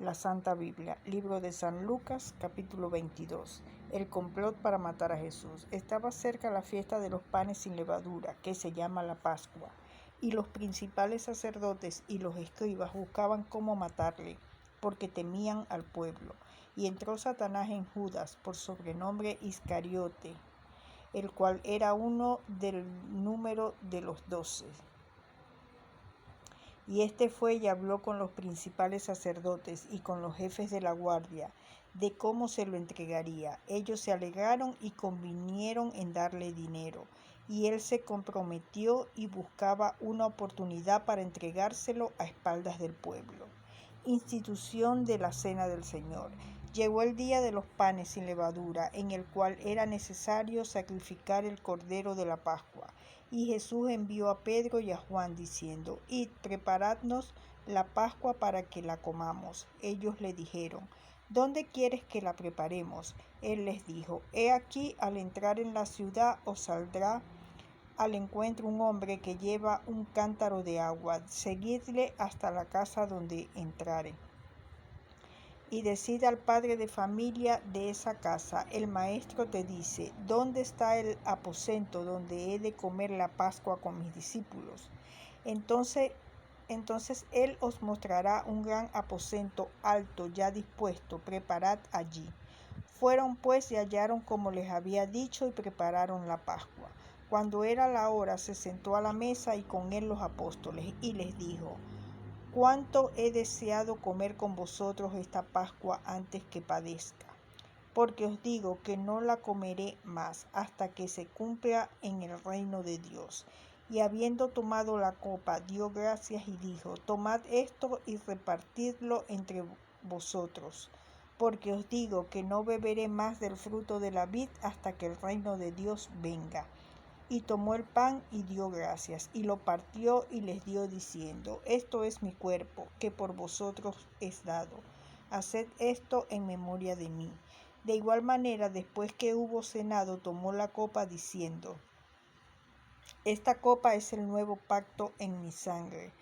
La Santa Biblia, libro de San Lucas, capítulo 22. El complot para matar a Jesús. Estaba cerca la fiesta de los panes sin levadura, que se llama la Pascua, y los principales sacerdotes y los escribas buscaban cómo matarle, porque temían al pueblo. Y entró Satanás en Judas, por sobrenombre Iscariote, el cual era uno del número de los 12. Y este fue y habló con los principales sacerdotes y con los jefes de la guardia, de cómo se lo entregaría. Ellos se alegraron y convinieron en darle dinero. Y él se comprometió y buscaba una oportunidad para entregárselo a espaldas del pueblo. Institución de la Cena del Señor. Llegó el día de los panes sin levadura, en el cual era necesario sacrificar el cordero de la Pascua. Y Jesús envió a Pedro y a Juan, diciendo: Id, preparadnos la Pascua para que la comamos. Ellos le dijeron: ¿Dónde quieres que la preparemos? Él les dijo: He aquí, al entrar en la ciudad os saldrá al encuentro un hombre que lleva un cántaro de agua. Seguidle hasta la casa donde entrare. Y decid al padre de familia de esa casa: el maestro te dice, ¿dónde está el aposento donde he de comer la Pascua con mis discípulos? Entonces él os mostrará un gran aposento alto, ya dispuesto, preparad allí. Fueron pues y hallaron como les había dicho, y prepararon la Pascua. Cuando era la hora, se sentó a la mesa y con él los apóstoles, y les dijo: Cuánto he deseado comer con vosotros esta Pascua antes que padezca, porque os digo que no la comeré más hasta que se cumpla en el reino de Dios. Y habiendo tomado la copa, dio gracias y dijo: Tomad esto y repartidlo entre vosotros, porque os digo que no beberé más del fruto de la vid hasta que el reino de Dios venga. Y tomó el pan y dio gracias, y lo partió y les dio, diciendo: Esto es mi cuerpo, que por vosotros es dado. Haced esto en memoria de mí. De igual manera, después que hubo cenado, tomó la copa, diciendo: Esta copa es el nuevo pacto en mi sangre,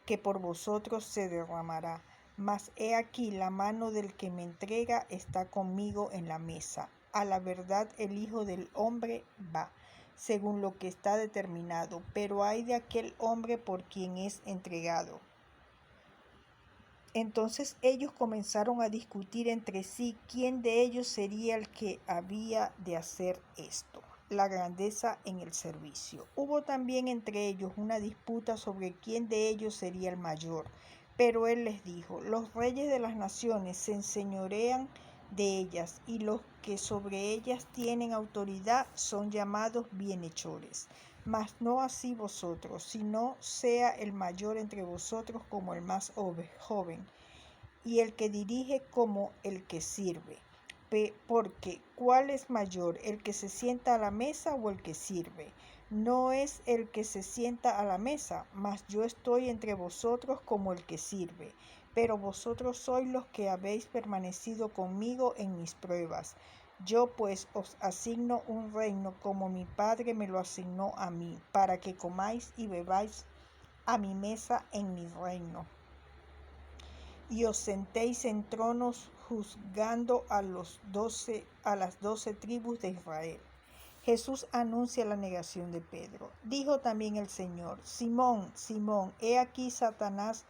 que por vosotros se derramará. Mas he aquí, la mano del que me entrega está conmigo en la mesa. A la verdad, el Hijo del Hombre va, según lo que está determinado, pero ay de aquel hombre por quien es entregado. Entonces ellos comenzaron a discutir entre sí quién de ellos sería el que había de hacer esto, la grandeza en el servicio. Hubo también entre ellos una disputa sobre quién de ellos sería el mayor. Pero él les dijo: Los reyes de las naciones se enseñorean de ellas, y los que sobre ellas tienen autoridad son llamados bienhechores. Mas no así vosotros, sino sea el mayor entre vosotros como el más joven, y el que dirige como el que sirve. Porque ¿cuál es mayor, el que se sienta a la mesa o el que sirve? No es el que se sienta a la mesa, mas yo estoy entre vosotros como el que sirve. Pero vosotros sois los que habéis permanecido conmigo en mis pruebas. Yo pues os asigno un reino como mi Padre me lo asignó a mí, para que comáis y bebáis a mi mesa en mi reino, y os sentéis en tronos juzgando a las 12 tribus de Israel. Jesús anuncia la negación de Pedro. Dijo también el Señor: Simón, Simón, he aquí Satanás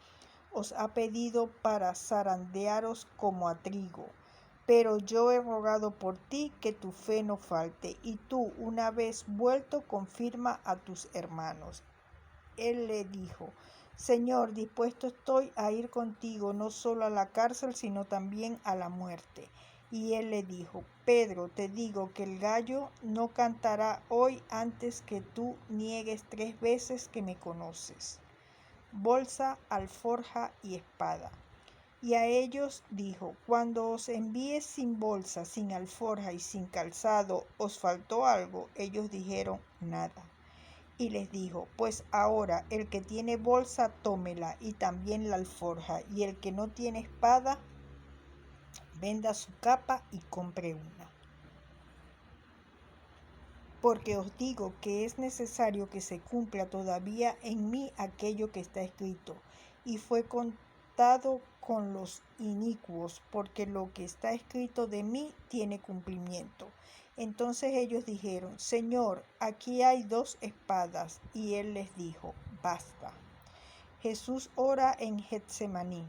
os ha pedido para zarandearos como a trigo. Pero yo he rogado por ti que tu fe no falte, y tú, una vez vuelto, confirma a tus hermanos. Él le dijo: Señor, dispuesto estoy a ir contigo no solo a la cárcel, sino también a la muerte. Y él le dijo: Pedro, te digo que el gallo no cantará hoy antes que tú niegues 3 veces que me conoces. Bolsa, alforja y espada. Y a ellos dijo: Cuando os envíe sin bolsa, sin alforja y sin calzado, ¿os faltó algo? Ellos dijeron: Nada. Y les dijo: Pues ahora el que tiene bolsa, tómela, y también la alforja, y el que no tiene espada, venda su capa y compre una. Porque os digo que es necesario que se cumpla todavía en mí aquello que está escrito. Y fue tratado con los inicuos, porque lo que está escrito de mí tiene cumplimiento. Entonces ellos dijeron: Señor, aquí hay 2 espadas. Y él les dijo: basta. Jesús ora en Getsemaní.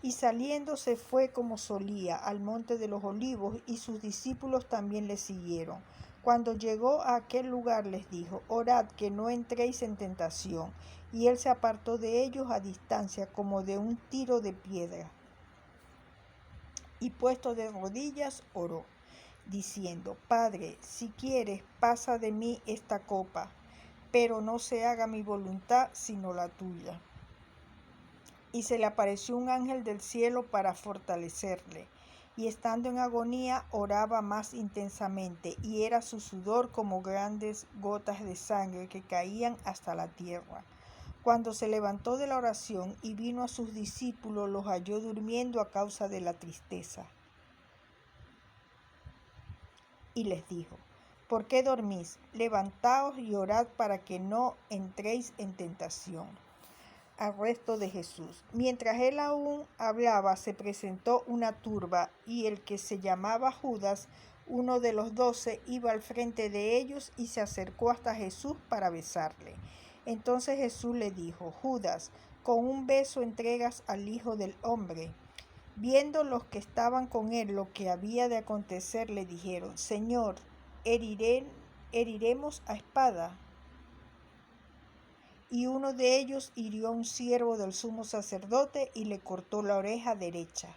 Y saliendo se fue como solía al monte de los olivos, y sus discípulos también le siguieron. Cuando llegó a aquel lugar les dijo: orad que no entréis en tentación. Y él se apartó de ellos a distancia como de un tiro de piedra. Y puesto de rodillas oró, diciendo: Padre, si quieres, pasa de mí esta copa, pero no se haga mi voluntad sino la tuya. Y se le apareció un ángel del cielo para fortalecerle. Y estando en agonía, oraba más intensamente, y era su sudor como grandes gotas de sangre que caían hasta la tierra. Cuando se levantó de la oración y vino a sus discípulos, los halló durmiendo a causa de la tristeza. Y les dijo: ¿por qué dormís? Levantaos y orad para que no entréis en tentación. Arresto de Jesús. Mientras él aún hablaba, se presentó una turba, y el que se llamaba Judas, uno de los 12, iba al frente de ellos y se acercó hasta Jesús para besarle. Entonces Jesús le dijo: Judas, ¿con un beso entregas al Hijo del Hombre? Viendo los que estaban con él lo que había de acontecer, le dijeron: Señor, ¿heriremos a espada? Y uno de ellos hirió a un siervo del sumo sacerdote y le cortó la oreja derecha.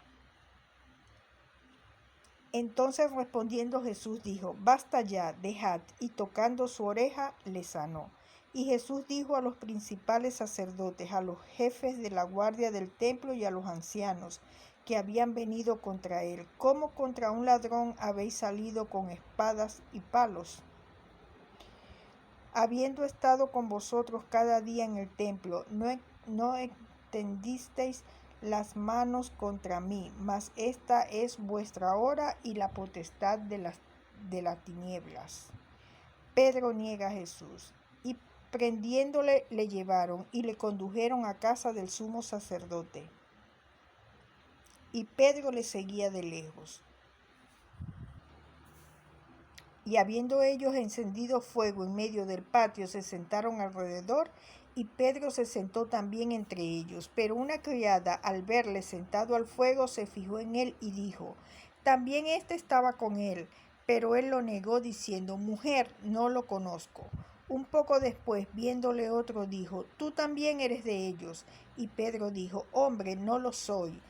Entonces respondiendo Jesús dijo: basta ya, dejad. Y tocando su oreja le sanó. Y Jesús dijo a los principales sacerdotes, a los jefes de la guardia del templo y a los ancianos que habían venido contra él: ¿cómo contra un ladrón habéis salido con espadas y palos? Habiendo estado con vosotros cada día en el templo, no extendisteis las manos contra mí, mas esta es vuestra hora y la potestad de las tinieblas. Pedro niega a Jesús. Y prendiéndole le llevaron y le condujeron a casa del sumo sacerdote. Y Pedro le seguía de lejos. Y habiendo ellos encendido fuego en medio del patio, se sentaron alrededor, y Pedro se sentó también entre ellos. Pero una criada, al verle sentado al fuego, se fijó en él y dijo: también éste estaba con él. Pero él lo negó, diciendo: mujer, no lo conozco. Un poco después, viéndole otro, dijo: tú también eres de ellos. Y Pedro dijo: hombre, no lo soy.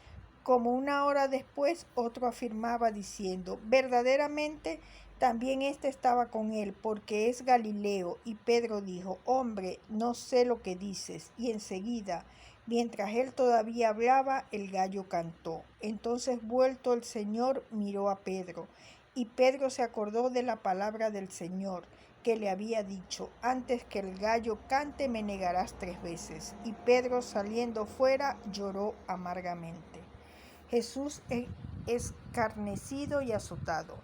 Como una hora después, otro afirmaba, diciendo: verdaderamente también éste estaba con él, porque es Galileo. Y Pedro dijo: hombre, no sé lo que dices. Y enseguida, mientras él todavía hablaba, el gallo cantó. Entonces, vuelto el Señor, miró a Pedro. Y Pedro se acordó de la palabra del Señor, que le había dicho: antes que el gallo cante, me negarás 3 veces. Y Pedro, saliendo fuera, lloró amargamente. Jesús escarnecido y azotado.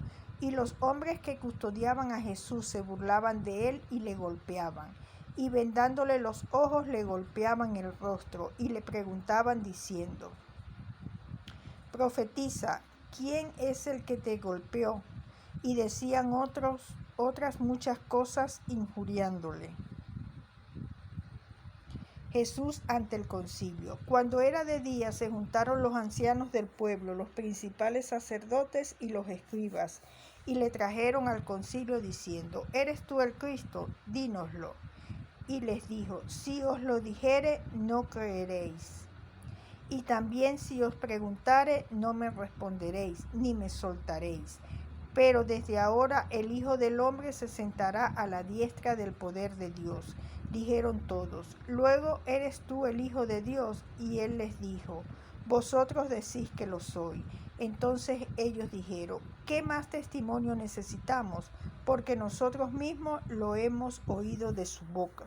Y los hombres que custodiaban a Jesús se burlaban de él y le golpeaban. Y vendándole los ojos le golpeaban el rostro y le preguntaban diciendo: profetiza, ¿quién es el que te golpeó? Y decían otras muchas cosas injuriándole. Jesús ante el concilio. Cuando era de día, se juntaron los ancianos del pueblo, los principales sacerdotes y los escribas, y le trajeron al concilio diciendo: ¿eres tú el Cristo? Dínoslo. Y les dijo: si os lo dijere, no creeréis. Y también si os preguntare, no me responderéis, ni me soltaréis. Pero desde ahora el Hijo del Hombre se sentará a la diestra del poder de Dios. Dijeron todos: luego, ¿eres tú el Hijo de Dios? Y él les dijo: vosotros decís que lo soy. Entonces ellos dijeron: ¿qué más testimonio necesitamos? Porque nosotros mismos lo hemos oído de su boca.